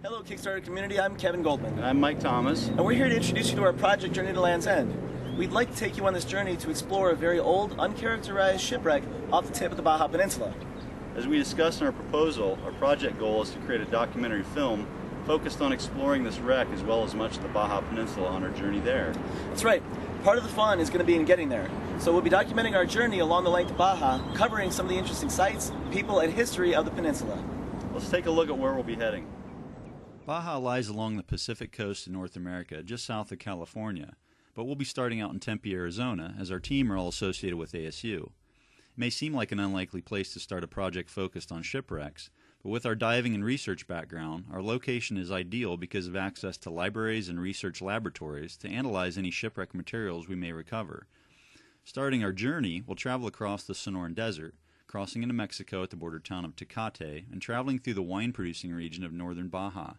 Hello Kickstarter community, I'm Kevin Goldman. And I'm Mike Thomas. And we're here to introduce you to our project Journey to Land's End. We'd like to take you on this journey to explore a very old, uncharacterized shipwreck off the tip of the Baja Peninsula. As we discussed in our proposal, our project goal is to create a documentary film focused on exploring this wreck as well as much of the Baja Peninsula on our journey there. That's right. Part of the fun is going to be in getting there. So we'll be documenting our journey along the length of Baja, covering some of the interesting sites, people, and history of the peninsula. Let's take a look at where we'll be heading. Baja lies along the Pacific coast of North America, just south of California, but we'll be starting out in Tempe, Arizona, as our team are all associated with ASU. It may seem like an unlikely place to start a project focused on shipwrecks, but with our diving and research background, our location is ideal because of access to libraries and research laboratories to analyze any shipwreck materials we may recover. Starting our journey, we'll travel across the Sonoran Desert, crossing into Mexico at the border town of Tecate, and traveling through the wine-producing region of northern Baja.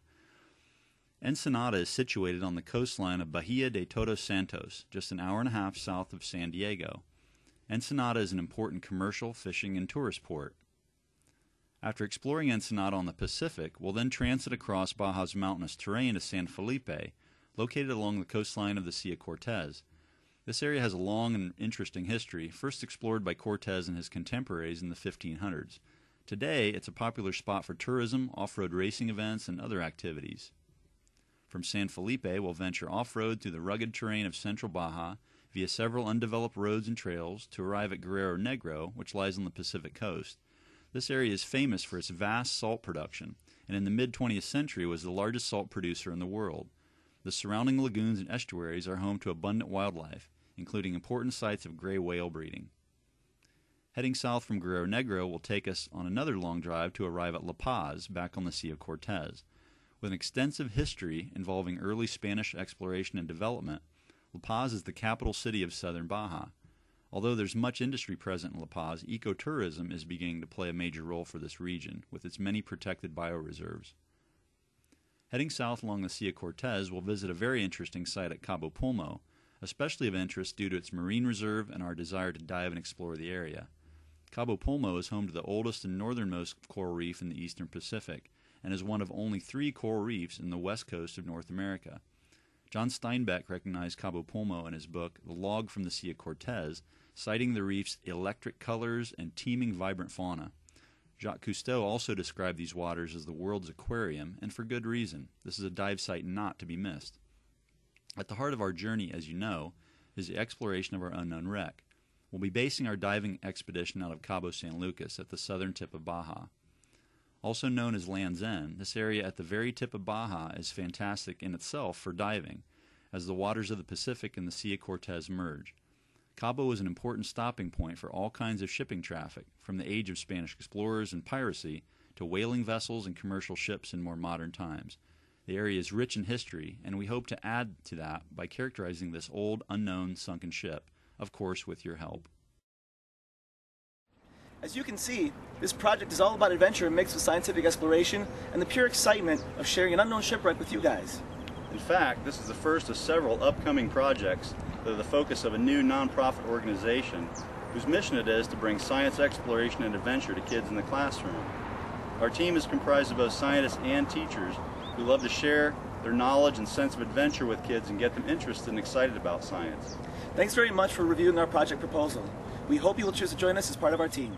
Ensenada is situated on the coastline of Bahia de Todos Santos, just an hour and a half south of San Diego. Ensenada is an important commercial, fishing, and tourist port. After exploring Ensenada on the Pacific, we'll then transit across Baja's mountainous terrain to San Felipe, located along the coastline of the Sea of Cortez. This area has a long and interesting history, first explored by Cortez and his contemporaries in the 1500s. Today, it's a popular spot for tourism, off-road racing events, and other activities. From San Felipe, we'll venture off-road through the rugged terrain of central Baja via several undeveloped roads and trails to arrive at Guerrero Negro, which lies on the Pacific coast. This area is famous for its vast salt production, and in the mid-20th century was the largest salt producer in the world. The surrounding lagoons and estuaries are home to abundant wildlife, including important sites of gray whale breeding. Heading south from Guerrero Negro will take us on another long drive to arrive at La Paz, back on the Sea of Cortez. With an extensive history involving early Spanish exploration and development, La Paz is the capital city of southern Baja. Although there's much industry present in La Paz, ecotourism is beginning to play a major role for this region, with its many protected bioreserves. Heading south along the Sea of Cortez, we'll visit a very interesting site at Cabo Pulmo, especially of interest due to its marine reserve and our desire to dive and explore the area. Cabo Pulmo is home to the oldest and northernmost coral reef in the eastern Pacific, and is one of only 3 coral reefs in the west coast of North America. John Steinbeck recognized Cabo Pulmo in his book, The Log from the Sea of Cortez, citing the reef's electric colors and teeming vibrant fauna. Jacques Cousteau also described these waters as the world's aquarium, and for good reason. This is a dive site not to be missed. At the heart of our journey, as you know, is the exploration of our unknown wreck. We'll be basing our diving expedition out of Cabo San Lucas at the southern tip of Baja. Also known as Land's End, this area at the very tip of Baja is fantastic in itself for diving, as the waters of the Pacific and the Sea of Cortez merge. Cabo is an important stopping point for all kinds of shipping traffic, from the age of Spanish explorers and piracy to whaling vessels and commercial ships in more modern times. The area is rich in history, and we hope to add to that by characterizing this old, unknown, sunken ship, of course with your help. As you can see, this project is all about adventure mixed with scientific exploration and the pure excitement of sharing an unknown shipwreck with you guys. In fact, this is the first of several upcoming projects that are the focus of a new nonprofit organization whose mission it is to bring science exploration and adventure to kids in the classroom. Our team is comprised of both scientists and teachers who love to share their knowledge and sense of adventure with kids and get them interested and excited about science. Thanks very much for reviewing our project proposal. We hope you will choose to join us as part of our team.